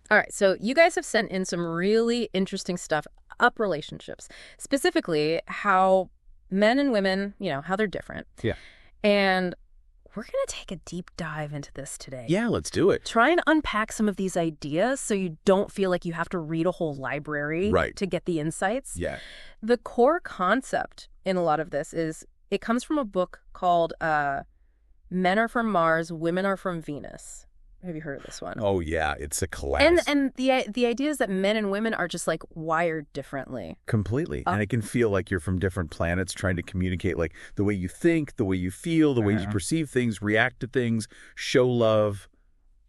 All right, so you guys have sent in some really interesting stuff up relationships, specifically how men and women, how they're different. Yeah. And we're going to take a deep dive into this today. Yeah, let's do it. Try and unpack some of these ideas so you don't feel like you have to read a whole library Right. to get the insights. Yeah. The core concept in a lot of this is it comes from a book called Men Are From Mars, Women Are From Venus. Have you heard of this one? Oh, yeah. It's a class. And the idea is that men and women are just like wired differently. Completely. And it can feel like you're from different planets trying to communicate like the way you think, the way you feel, the way you perceive things, react to things, show love,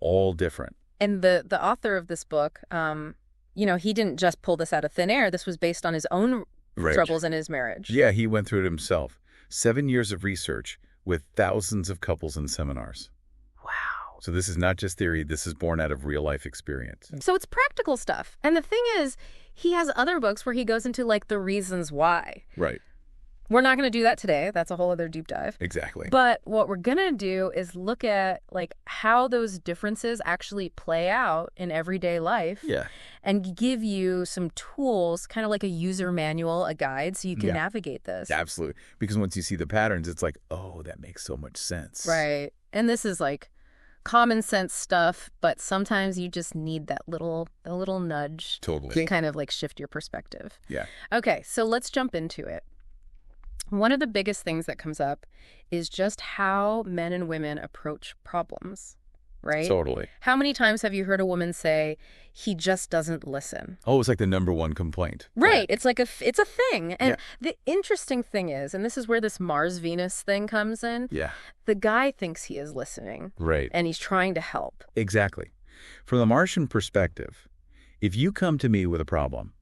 all different. And the author of this book, he didn't just pull this out of thin air. This was based on his own troubles in his marriage. Yeah, he went through it himself. 7 years of research with thousands of couples and seminars. So this is not just theory. This is born out of real-life experience. So it's practical stuff. And the thing is, he has other books where he goes into, like, the reasons why. Right. We're not going to do that today. That's a whole other deep dive. Exactly. But what we're going to do is look at, like, how those differences actually play out in everyday life. Yeah. And give you some tools, kind of like a user manual, a guide, so you can navigate this. Absolutely. Because once you see the patterns, it's like, oh, that makes so much sense. Right. And this is, like, common sense stuff, but sometimes you just need that little nudge to kind of like shift your perspective. Yeah. Okay, so let's jump into it. One of the biggest things that comes up is just how men and women approach problems, right? Totally. How many times have you heard a woman say, he just doesn't listen? Oh, it's like the #1 complaint. Right. It's like it's a thing. And the interesting thing is, and this is where this Mars-Venus thing comes in. Yeah. The guy thinks he is listening. Right. And he's trying to help. Exactly. From the Martian perspective, if you come to me with a problem,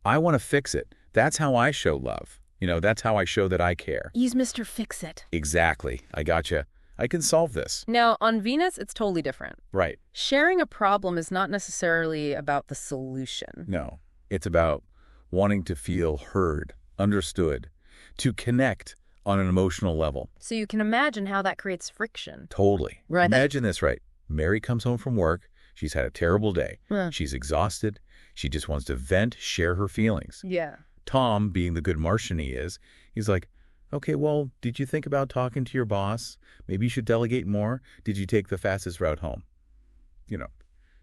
I want to fix it. That's how I show love. That's how I show that I care. He's Mr. Fix-It. Exactly. I gotcha. I can solve this. Now, on Venus, it's totally different. Right. Sharing a problem is not necessarily about the solution. No. It's about wanting to feel heard, understood, to connect on an emotional level. So you can imagine how that creates friction. Totally. Right. Imagine this, right? Mary comes home from work. She's had a terrible day. She's exhausted. She just wants to vent, share her feelings. Yeah. Tom, being the good Martian he is, he's like, okay, well, did you think about talking to your boss? Maybe you should delegate more. Did you take the fastest route home?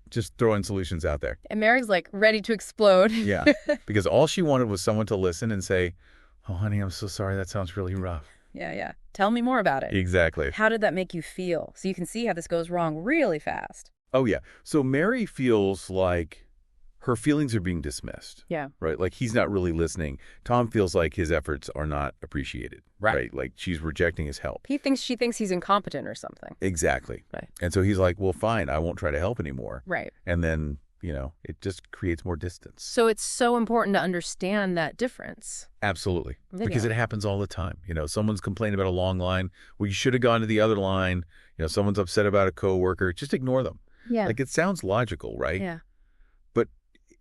Just throwing solutions out there. And Mary's like ready to explode. Yeah, because all she wanted was someone to listen and say, oh, honey, I'm so sorry. That sounds really rough. Yeah. Tell me more about it. Exactly. How did that make you feel? So you can see how this goes wrong really fast. Oh, yeah. So Mary feels like her feelings are being dismissed. Yeah. Right? Like he's not really listening. Tom feels like his efforts are not appreciated. Right? Like she's rejecting his help. She thinks he's incompetent or something. Exactly. Right. And so he's like, well, fine, I won't try to help anymore. Right. And then, it just creates more distance. So it's so important to understand that difference. Absolutely. Because it happens all the time. Someone's complaining about a long line. Well, you should have gone to the other line. Someone's upset about a coworker. Just ignore them. Yeah. Like it sounds logical, right? Yeah. But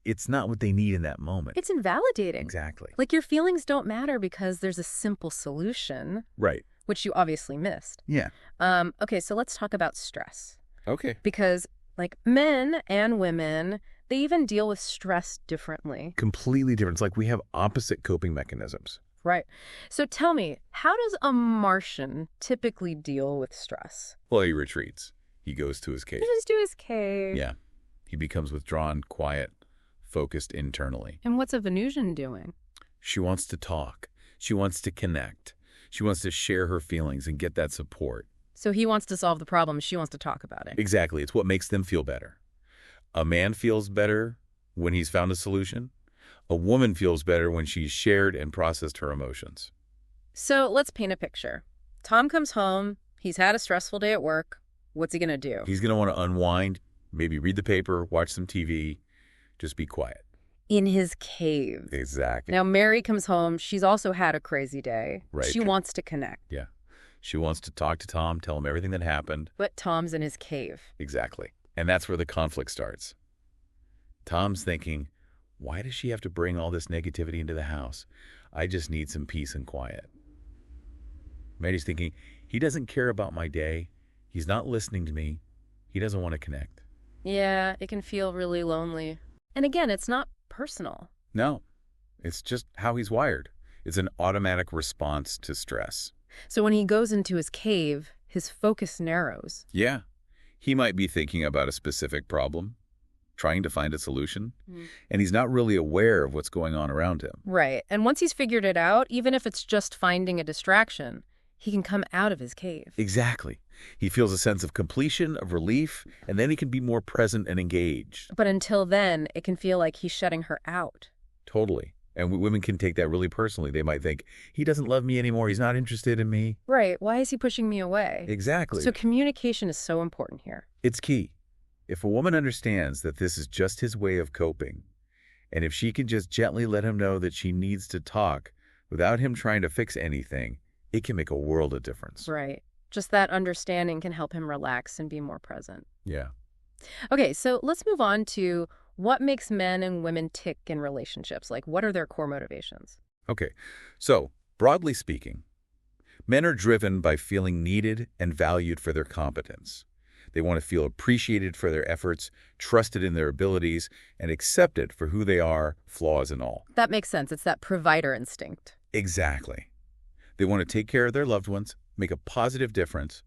it's not what they need in that moment. It's invalidating. Exactly. Like your feelings don't matter because there's a simple solution. Right. Which you obviously missed. Yeah. Okay, so let's talk about stress. Okay. Because like men and women, they even deal with stress differently. Completely different. It's like we have opposite coping mechanisms. Right. So tell me, how does a Martian typically deal with stress? Well, he retreats. He goes to his cave. He just do his cave. Yeah. He becomes withdrawn, quiet, focused internally. And what's a Venusian doing? She wants to talk. She wants to connect. She wants to share her feelings and get that support. So he wants to solve the problem. She wants to talk about it. Exactly. It's what makes them feel better. A man feels better when he's found a solution. A woman feels better when she's shared and processed her emotions. So let's paint a picture. Tom comes home. He's had a stressful day at work. What's he going to do? He's going to want to unwind, maybe read the paper, watch some TV, just be quiet. In his cave. Exactly. Now, Mary comes home. She's also had a crazy day. Right. She wants to connect. Yeah. She wants to talk to Tom, tell him everything that happened. But Tom's in his cave. Exactly. And that's where the conflict starts. Tom's thinking, why does she have to bring all this negativity into the house? I just need some peace and quiet. Mary's thinking, he doesn't care about my day. He's not listening to me. He doesn't want to connect. Yeah, it can feel really lonely. And again, it's not personal. No, it's just how he's wired. It's an automatic response to stress. So when he goes into his cave, his focus narrows. Yeah, he might be thinking about a specific problem, trying to find a solution, and he's not really aware of what's going on around him. Right. And once he's figured it out, even if it's just finding a distraction, he can come out of his cave. Exactly. He feels a sense of completion, of relief, and then he can be more present and engaged. But until then, it can feel like he's shutting her out. Totally. And women can take that really personally. They might think, he doesn't love me anymore. He's not interested in me. Right. Why is he pushing me away? Exactly. So communication is so important here. It's key. If a woman understands that this is just his way of coping, and if she can just gently let him know that she needs to talk without him trying to fix anything, it can make a world of difference. Right. Just that understanding can help him relax and be more present. Yeah. Okay, so let's move on to what makes men and women tick in relationships. Like, what are their core motivations? Okay. So, broadly speaking, men are driven by feeling needed and valued for their competence. They want to feel appreciated for their efforts, trusted in their abilities, and accepted for who they are, flaws and all. That makes sense. It's that provider instinct. Exactly. They want to take care of their loved ones, make a positive difference,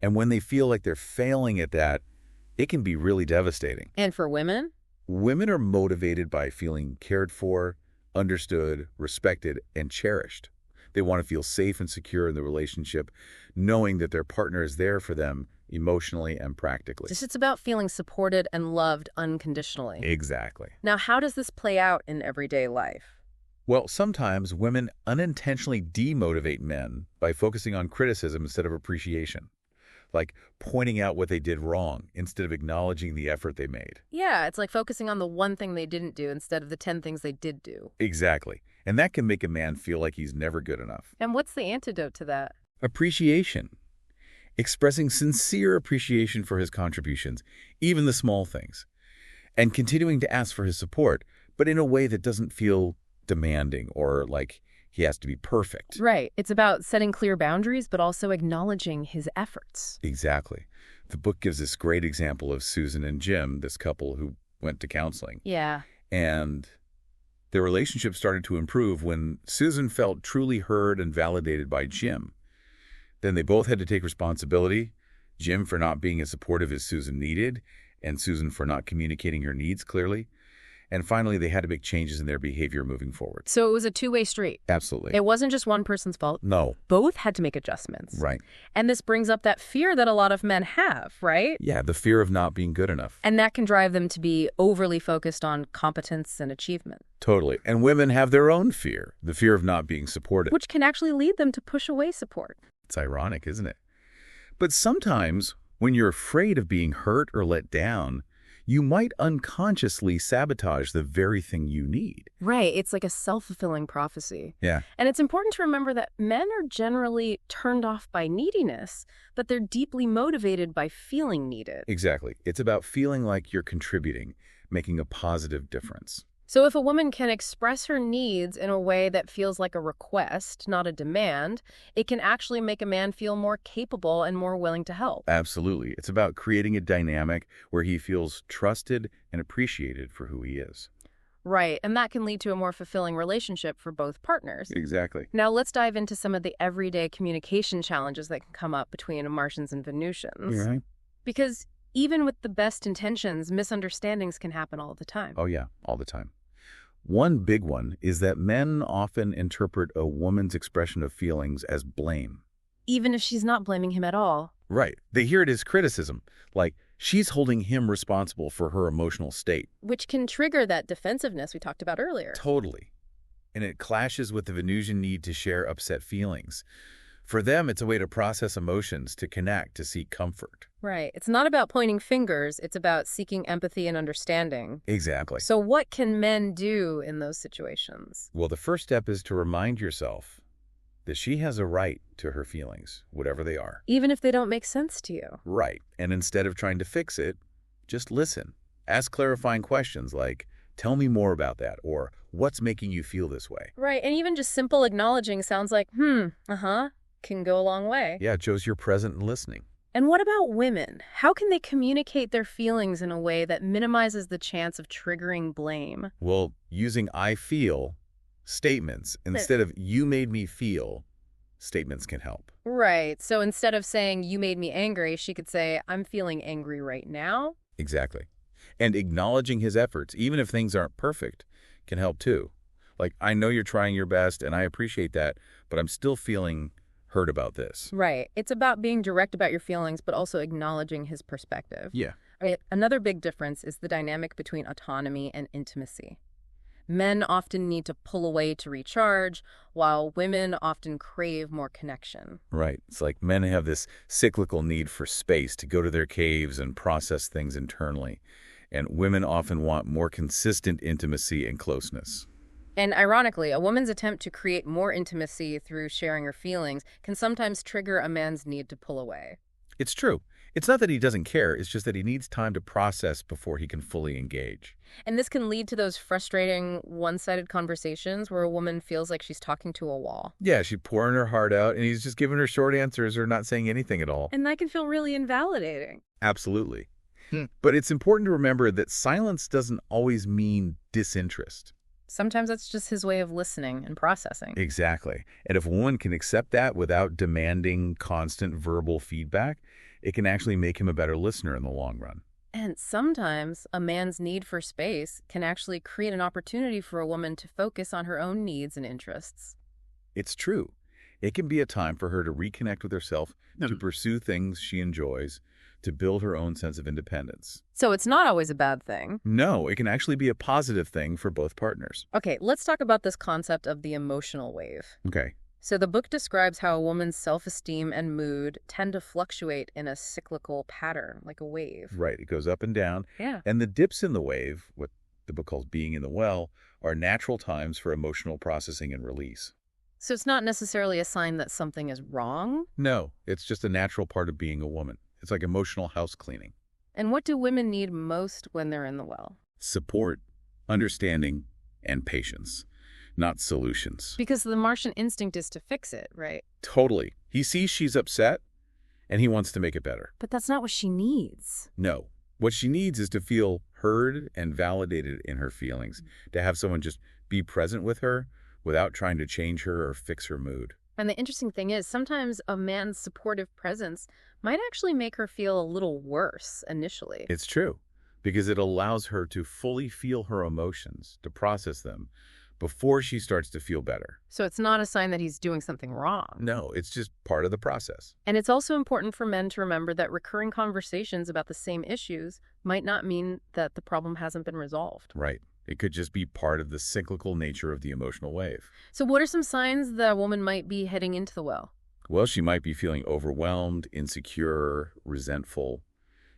and when they feel like they're failing at that, it can be really devastating. And for women? Women are motivated by feeling cared for, understood, respected, and cherished. They want to feel safe and secure in the relationship, knowing that their partner is there for them emotionally and practically. It's about feeling supported and loved unconditionally. Exactly. Now, how does this play out in everyday life? Well, sometimes women unintentionally demotivate men by focusing on criticism instead of appreciation, like pointing out what they did wrong instead of acknowledging the effort they made. Yeah, it's like focusing on the one thing they didn't do instead of the 10 things they did do. Exactly. And that can make a man feel like he's never good enough. And what's the antidote to that? Appreciation. Expressing sincere appreciation for his contributions, even the small things, and continuing to ask for his support, but in a way that doesn't feel demanding or like he has to be perfect. Right. It's about setting clear boundaries, but also acknowledging his efforts. Exactly. The book gives this great example of Susan and Jim, this couple who went to counseling. Yeah. And their relationship started to improve when Susan felt truly heard and validated by Jim. Then they both had to take responsibility, Jim for not being as supportive as Susan needed, and Susan for not communicating her needs clearly. And finally, they had to make changes in their behavior moving forward. So it was a two-way street. Absolutely. It wasn't just one person's fault. No. Both had to make adjustments. Right. And this brings up that fear that a lot of men have, right? Yeah, the fear of not being good enough. And that can drive them to be overly focused on competence and achievement. Totally. And women have their own fear, the fear of not being supported. Which can actually lead them to push away support. It's ironic, isn't it? But sometimes, when you're afraid of being hurt or let down, you might unconsciously sabotage the very thing you need. Right. It's like a self-fulfilling prophecy. Yeah. And it's important to remember that men are generally turned off by neediness, but they're deeply motivated by feeling needed. Exactly. It's about feeling like you're contributing, making a positive difference. So if a woman can express her needs in a way that feels like a request, not a demand, it can actually make a man feel more capable and more willing to help. Absolutely. It's about creating a dynamic where he feels trusted and appreciated for who he is. Right, and that can lead to a more fulfilling relationship for both partners. Exactly. Now let's dive into some of the everyday communication challenges that can come up between Martians and Venusians. Right. Because even with the best intentions, misunderstandings can happen all the time. Oh, yeah, all the time. One big one is that men often interpret a woman's expression of feelings as blame. Even if she's not blaming him at all. Right. They hear it as criticism, like she's holding him responsible for her emotional state. Which can trigger that defensiveness we talked about earlier. Totally. And it clashes with the Venusian need to share upset feelings. For them, it's a way to process emotions, to connect, to seek comfort. Right. It's not about pointing fingers. It's about seeking empathy and understanding. Exactly. So what can men do in those situations? Well, the first step is to remind yourself that she has a right to her feelings, whatever they are. Even if they don't make sense to you. Right. And instead of trying to fix it, just listen. Ask clarifying questions like, tell me more about that, or what's making you feel this way? Right. And even just simple acknowledging sounds like, can go a long way. Yeah, it shows you're present and listening. And what about women? How can they communicate their feelings in a way that minimizes the chance of triggering blame? Well, using I feel statements instead of you made me feel statements can help. Right. So instead of saying, you made me angry, she could say, I'm feeling angry right now. Exactly. And acknowledging his efforts, even if things aren't perfect, can help too. Like, I know you're trying your best and I appreciate that, but I'm still feeling hurt about this. Right. It's about being direct about your feelings, but also acknowledging his perspective. Yeah. Right. Another big difference is the dynamic between autonomy and intimacy. Men often need to pull away to recharge, while women often crave more connection. Right. It's like men have this cyclical need for space to go to their caves and process things internally. And women often want more consistent intimacy and closeness. And ironically, a woman's attempt to create more intimacy through sharing her feelings can sometimes trigger a man's need to pull away. It's true. It's not that he doesn't care, it's just that he needs time to process before he can fully engage. And this can lead to those frustrating, one-sided conversations where a woman feels like she's talking to a wall. Yeah, she's pouring her heart out, and he's just giving her short answers or not saying anything at all. And that can feel really invalidating. Absolutely. But it's important to remember that silence doesn't always mean disinterest. Sometimes that's just his way of listening and processing. Exactly. And if a woman can accept that without demanding constant verbal feedback, it can actually make him a better listener in the long run. And sometimes a man's need for space can actually create an opportunity for a woman to focus on her own needs and interests. It's true. It can be a time for her to reconnect with herself, to pursue things she enjoys, to build her own sense of independence. So it's not always a bad thing. No, it can actually be a positive thing for both partners. Okay, let's talk about this concept of the emotional wave. Okay. So the book describes how a woman's self-esteem and mood tend to fluctuate in a cyclical pattern, like a wave. Right. It goes up and down. Yeah. And the dips in the wave, what the book calls being in the well, are natural times for emotional processing and release. So it's not necessarily a sign that something is wrong? No, it's just a natural part of being a woman. It's like emotional house cleaning. And what do women need most when they're in the well? Support, understanding, and patience, not solutions. Because the Martian instinct is to fix it, right? Totally. He sees she's upset, and he wants to make it better. But that's not what she needs. No. What she needs is to feel heard and validated in her feelings, to have someone just be present with her without trying to change her or fix her mood. And the interesting thing is, sometimes a man's supportive presence might actually make her feel a little worse initially. It's true, because it allows her to fully feel her emotions, to process them, before she starts to feel better. So it's not a sign that he's doing something wrong. No, it's just part of the process. And it's also important for men to remember that recurring conversations about the same issues might not mean that the problem hasn't been resolved. Right. It could just be part of the cyclical nature of the emotional wave. So what are some signs that a woman might be heading into the well? Well, she might be feeling overwhelmed, insecure, resentful.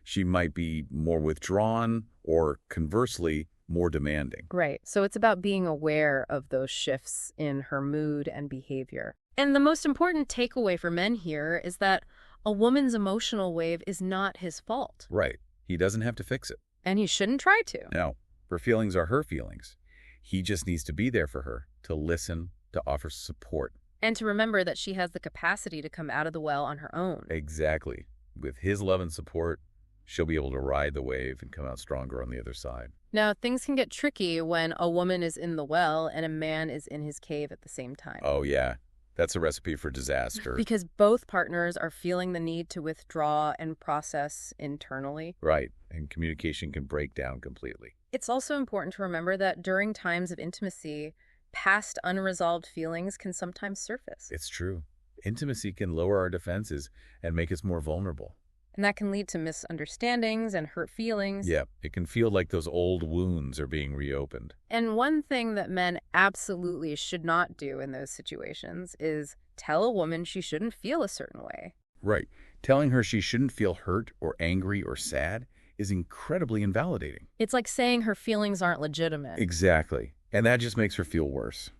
She might be more withdrawn or, conversely, more demanding. Right. So it's about being aware of those shifts in her mood and behavior. And the most important takeaway for men here is that a woman's emotional wave is not his fault. Right. He doesn't have to fix it. And he shouldn't try to. No. Her feelings are her feelings. He just needs to be there for her, to listen, to offer support. And to remember that she has the capacity to come out of the well on her own. Exactly. With his love and support, she'll be able to ride the wave and come out stronger on the other side. Now, things can get tricky when a woman is in the well and a man is in his cave at the same time. Oh, yeah. That's a recipe for disaster. Because both partners are feeling the need to withdraw and process internally. Right. And communication can break down completely. It's also important to remember that during times of intimacy, past unresolved feelings can sometimes surface. It's true. Intimacy can lower our defenses and make us more vulnerable. And that can lead to misunderstandings and hurt feelings. Yeah, it can feel like those old wounds are being reopened. And one thing that men absolutely should not do in those situations is tell a woman she shouldn't feel a certain way. Right. Telling her she shouldn't feel hurt or angry or sad is incredibly invalidating. It's like saying her feelings aren't legitimate. Exactly. And that just makes her feel worse.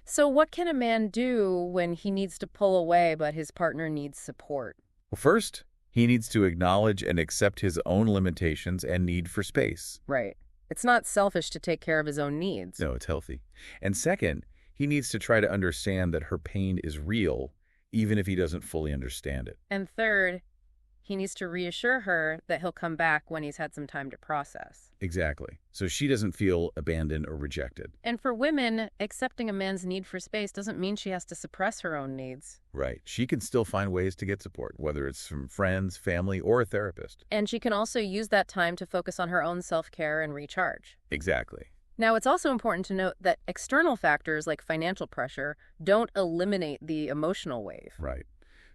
So what can a man do when he needs to pull away but his partner needs support? Well, first, he needs to acknowledge and accept his own limitations and need for space. Right. It's not selfish to take care of his own needs. No, it's healthy. And second, he needs to try to understand that her pain is real, even if he doesn't fully understand it. And third, He needs to reassure her that he'll come back when he's had some time to process. Exactly. So she doesn't feel abandoned or rejected. And for women, accepting a man's need for space doesn't mean she has to suppress her own needs. Right. She can still find ways to get support, whether it's from friends, family, or a therapist. And she can also use that time to focus on her own self-care and recharge. Exactly. Now, it's also important to note that external factors like financial pressure don't eliminate the emotional wave. Right.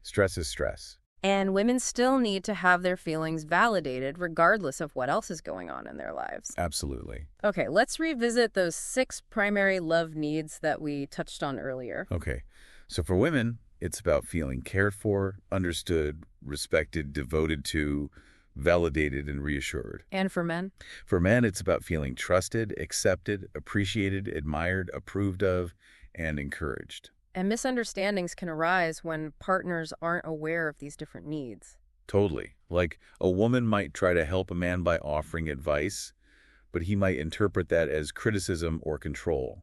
Stress is stress. And women still need to have their feelings validated regardless of what else is going on in their lives. Absolutely. Okay, let's revisit those 6 primary love needs that we touched on earlier. Okay. So for women, it's about feeling cared for, understood, respected, devoted to, validated, and reassured. And for men? For men, it's about feeling trusted, accepted, appreciated, admired, approved of, and encouraged. And misunderstandings can arise when partners aren't aware of these different needs. Totally. Like a woman might try to help a man by offering advice, but he might interpret that as criticism or control.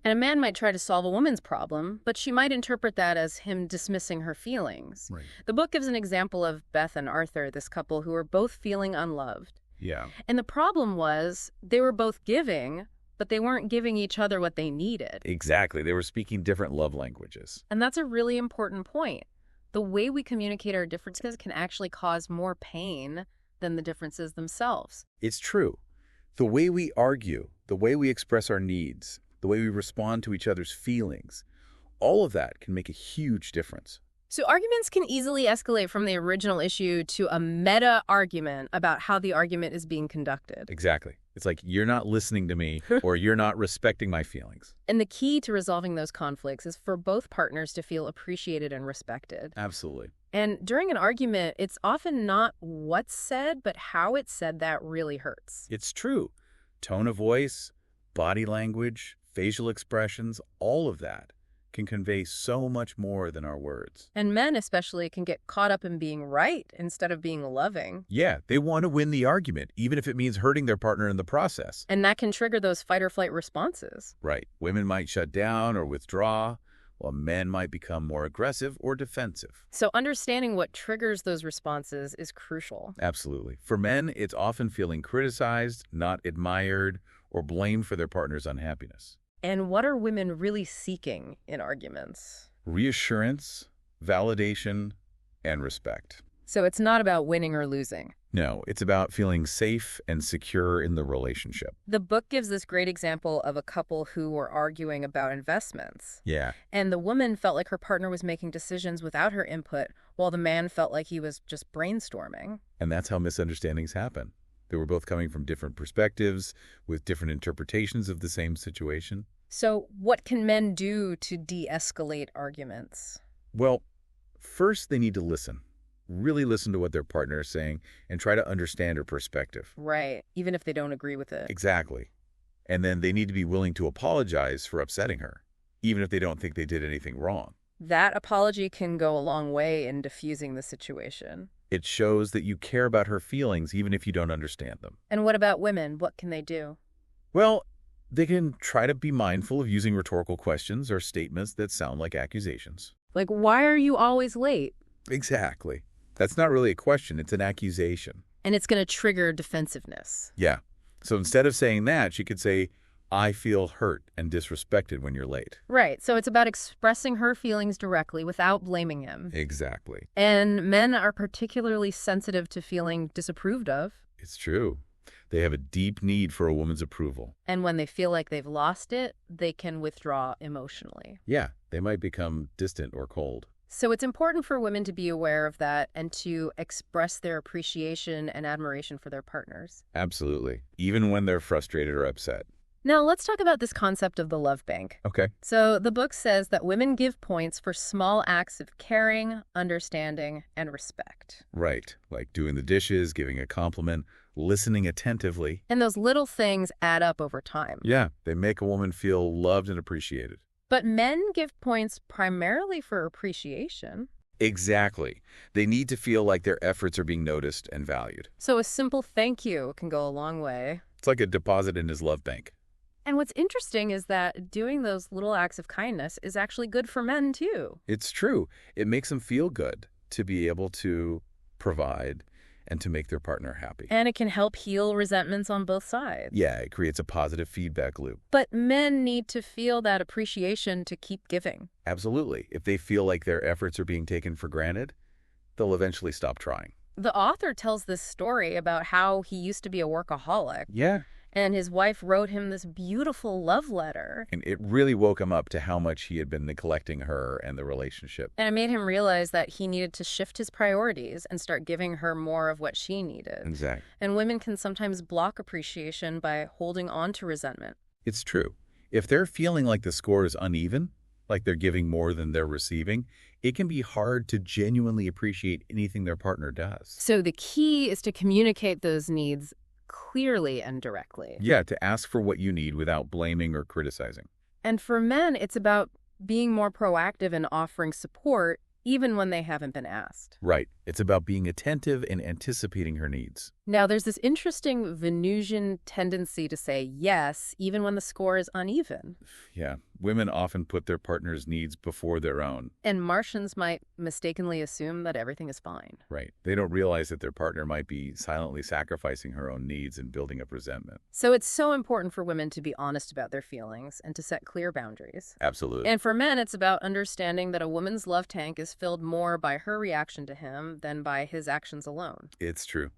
And a man might try to solve a woman's problem, but she might interpret that as him dismissing her feelings. Right. The book gives an example of Beth and Arthur, this couple who were both feeling unloved. Yeah. And the problem was they were both giving, but they weren't giving each other what they needed. Exactly. They were speaking different love languages. And that's a really important point. The way we communicate our differences can actually cause more pain than the differences themselves. It's true. The way we argue, the way we express our needs, the way we respond to each other's feelings, all of that can make a huge difference. So arguments can easily escalate from the original issue to a meta-argument about how the argument is being conducted. Exactly. It's like, you're not listening to me or you're not respecting my feelings. And the key to resolving those conflicts is for both partners to feel appreciated and respected. Absolutely. And during an argument, it's often not what's said, but how it's said that really hurts. It's true. Tone of voice, body language, facial expressions, all of that can convey so much more than our words. And men especially can get caught up in being right instead of being loving. Yeah, they want to win the argument, even if it means hurting their partner in the process. And that can trigger those fight or flight responses. Right. Women might shut down or withdraw, while men might become more aggressive or defensive. So understanding what triggers those responses is crucial. Absolutely. For men, it's often feeling criticized, not admired, or blamed for their partner's unhappiness. And what are women really seeking in arguments? Reassurance, validation, and respect. So it's not about winning or losing. No, it's about feeling safe and secure in the relationship. The book gives this great example of a couple who were arguing about investments. Yeah. And the woman felt like her partner was making decisions without her input, while the man felt like he was just brainstorming. And that's how misunderstandings happen. They were both coming from different perspectives, with different interpretations of the same situation. So what can men do to de-escalate arguments? Well, first they need to listen. Really listen to what their partner is saying and try to understand her perspective. Right, even if they don't agree with it. Exactly. And then they need to be willing to apologize for upsetting her, even if they don't think they did anything wrong. That apology can go a long way in diffusing the situation. It shows that you care about her feelings, even if you don't understand them. And what about women? What can they do? Well, they can try to be mindful of using rhetorical questions or statements that sound like accusations. Like, why are you always late? Exactly. That's not really a question, it's an accusation. And it's going to trigger defensiveness. Yeah. So instead of saying that, she could say, I feel hurt and disrespected when you're late. Right. So it's about expressing her feelings directly without blaming him. Exactly. And men are particularly sensitive to feeling disapproved of. It's true. They have a deep need for a woman's approval. And when they feel like they've lost it, they can withdraw emotionally. Yeah, they might become distant or cold. So it's important for women to be aware of that and to express their appreciation and admiration for their partners. Absolutely. Even when they're frustrated or upset. Now, let's talk about this concept of the love bank. Okay. So the book says that women give points for small acts of caring, understanding, and respect. Right. Like doing the dishes, giving a compliment, listening attentively. And those little things add up over time. Yeah, they make a woman feel loved and appreciated. But men give points primarily for appreciation. Exactly. They need to feel like their efforts are being noticed and valued. So a simple thank you can go a long way. It's like a deposit in his love bank. And what's interesting is that doing those little acts of kindness is actually good for men, too. It's true. It makes them feel good to be able to provide, and to make their partner happy. And it can help heal resentments on both sides. Yeah, it creates a positive feedback loop. But men need to feel that appreciation to keep giving. Absolutely. If they feel like their efforts are being taken for granted, they'll eventually stop trying. The author tells this story about how he used to be a workaholic. Yeah. And his wife wrote him this beautiful love letter. And it really woke him up to how much he had been neglecting her and the relationship. And it made him realize that he needed to shift his priorities and start giving her more of what she needed. Exactly. And women can sometimes block appreciation by holding on to resentment. It's true. If they're feeling like the score is uneven, like they're giving more than they're receiving, it can be hard to genuinely appreciate anything their partner does. So the key is to communicate those needs clearly and directly. Yeah, to ask for what you need without blaming or criticizing. And for men, it's about being more proactive and offering support even when they haven't been asked. Right. It's about being attentive and anticipating her needs. Now, there's this interesting Venusian tendency to say yes, even when the score is uneven. Yeah. Women often put their partner's needs before their own. And Martians might mistakenly assume that everything is fine. Right. They don't realize that their partner might be silently sacrificing her own needs and building up resentment. So it's so important for women to be honest about their feelings and to set clear boundaries. Absolutely. And for men, it's about understanding that a woman's love tank is filled more by her reaction to him than by his actions alone. It's true.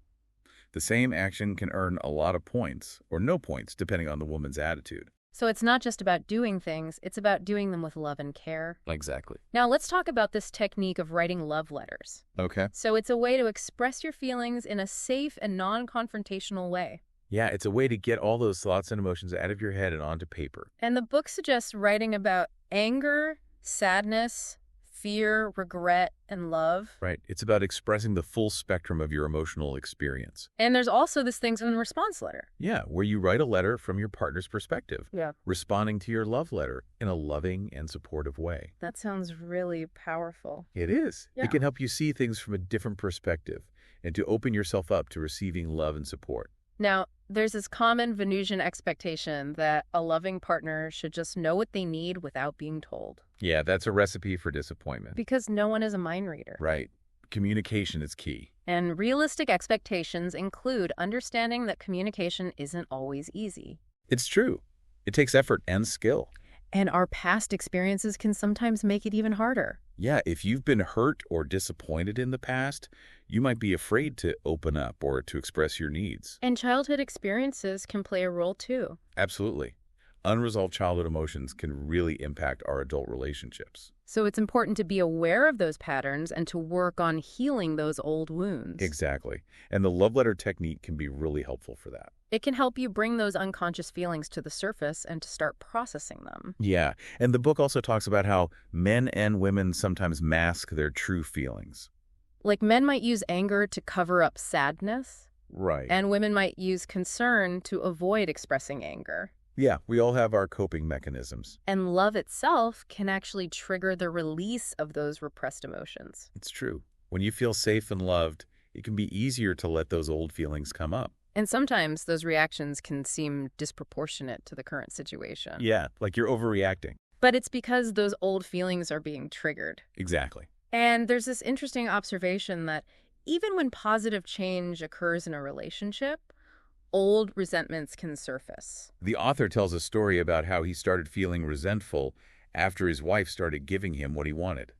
The same action can earn a lot of points or no points, depending on the woman's attitude. So it's not just about doing things, it's about doing them with love and care. Exactly. Now let's talk about this technique of writing love letters. Okay. So it's a way to express your feelings in a safe and non-confrontational way. Yeah, it's a way to get all those thoughts and emotions out of your head and onto paper. And the book suggests writing about anger, sadness, fear, regret, and love. Right. It's about expressing the full spectrum of your emotional experience. And there's also this things in the response letter. Yeah, where you write a letter from your partner's perspective. Yeah. Responding to your love letter in a loving and supportive way. That sounds really powerful. It is. Yeah. It can help you see things from a different perspective and to open yourself up to receiving love and support. Now, there's this common Venusian expectation that a loving partner should just know what they need without being told. Yeah, that's a recipe for disappointment. Because no one is a mind reader. Right. Communication is key. And realistic expectations include understanding that communication isn't always easy. It's true. It takes effort and skill. And our past experiences can sometimes make it even harder. Yeah, if you've been hurt or disappointed in the past, you might be afraid to open up or to express your needs. And childhood experiences can play a role too. Absolutely. Unresolved childhood emotions can really impact our adult relationships. So it's important to be aware of those patterns and to work on healing those old wounds. Exactly. And the love letter technique can be really helpful for that. It can help you bring those unconscious feelings to the surface and to start processing them. Yeah. And the book also talks about how men and women sometimes mask their true feelings. Like men might use anger to cover up sadness. Right. And women might use concern to avoid expressing anger. Yeah, we all have our coping mechanisms. And love itself can actually trigger the release of those repressed emotions. It's true. When you feel safe and loved, it can be easier to let those old feelings come up. And sometimes those reactions can seem disproportionate to the current situation. Yeah, like you're overreacting. But it's because those old feelings are being triggered. Exactly. And there's this interesting observation that even when positive change occurs in a relationship, old resentments can surface. The author tells a story about how he started feeling resentful after his wife started giving him what he wanted.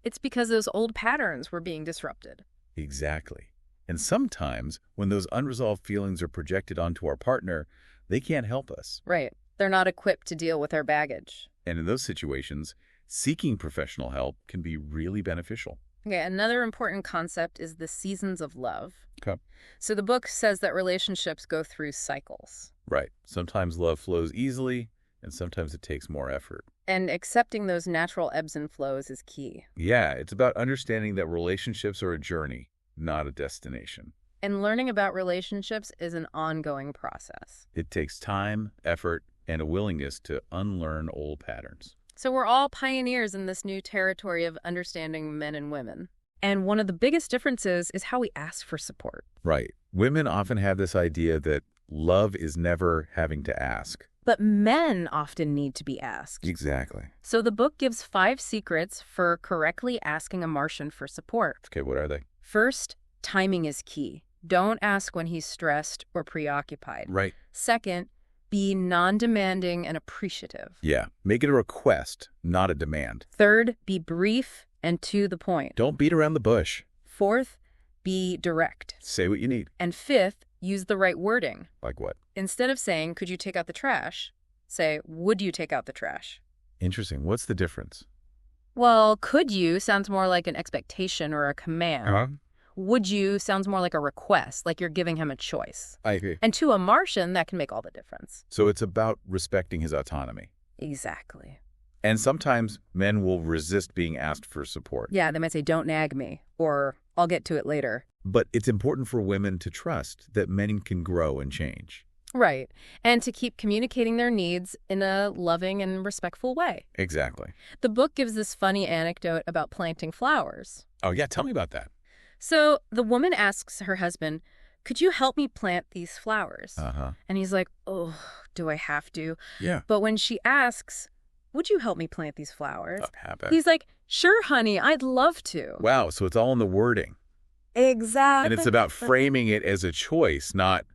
It's because those old patterns were being disrupted. Exactly. And sometimes, when those unresolved feelings are projected onto our partner, they can't help us. Right. They're not equipped to deal with our baggage. And in those situations, seeking professional help can be really beneficial. Okay, another important concept is the seasons of love. Okay. So the book says that relationships go through cycles. Right. Sometimes love flows easily, and sometimes it takes more effort. And accepting those natural ebbs and flows is key. Yeah, it's about understanding that relationships are a journey, not a destination. And learning about relationships is an ongoing process. It takes time, effort, and a willingness to unlearn old patterns. So we're all pioneers in this new territory of understanding men and women. And one of the biggest differences is how we ask for support. Right. Women often have this idea that love is never having to ask. But men often need to be asked. Exactly. So the book gives 5 secrets for correctly asking a Martian for support. Okay, what are they? First, Timing is key. Don't ask when he's stressed or preoccupied. Right. Second, be non-demanding and appreciative. Yeah. Make it a request, not a demand. Third, be brief and to the point. Don't beat around the bush. Fourth, be direct. Say what you need. And fifth, use the right wording. Like what? Instead of saying, could you take out the trash? Say, would you take out the trash? Interesting. What's the difference? Well, could you sounds more like an expectation or a command. Uh-huh. Would you sounds more like a request, like you're giving him a choice. I agree. And to a Martian, that can make all the difference. So it's about respecting his autonomy. Exactly. And sometimes men will resist being asked for support. Yeah, they might say, don't nag me, or I'll get to it later. But it's important for women to trust that men can grow and change. Right. And to keep communicating their needs in a loving and respectful way. Exactly. The book gives this funny anecdote about planting flowers. Oh, yeah. Tell me about that. So the woman asks her husband, could you help me plant these flowers? Uh-huh. And he's like, oh, do I have to? Yeah. But when she asks, would you help me plant these flowers? He's like, sure, honey, I'd love to. Wow. So it's all in the wording. Exactly. And it's about framing it as a choice, not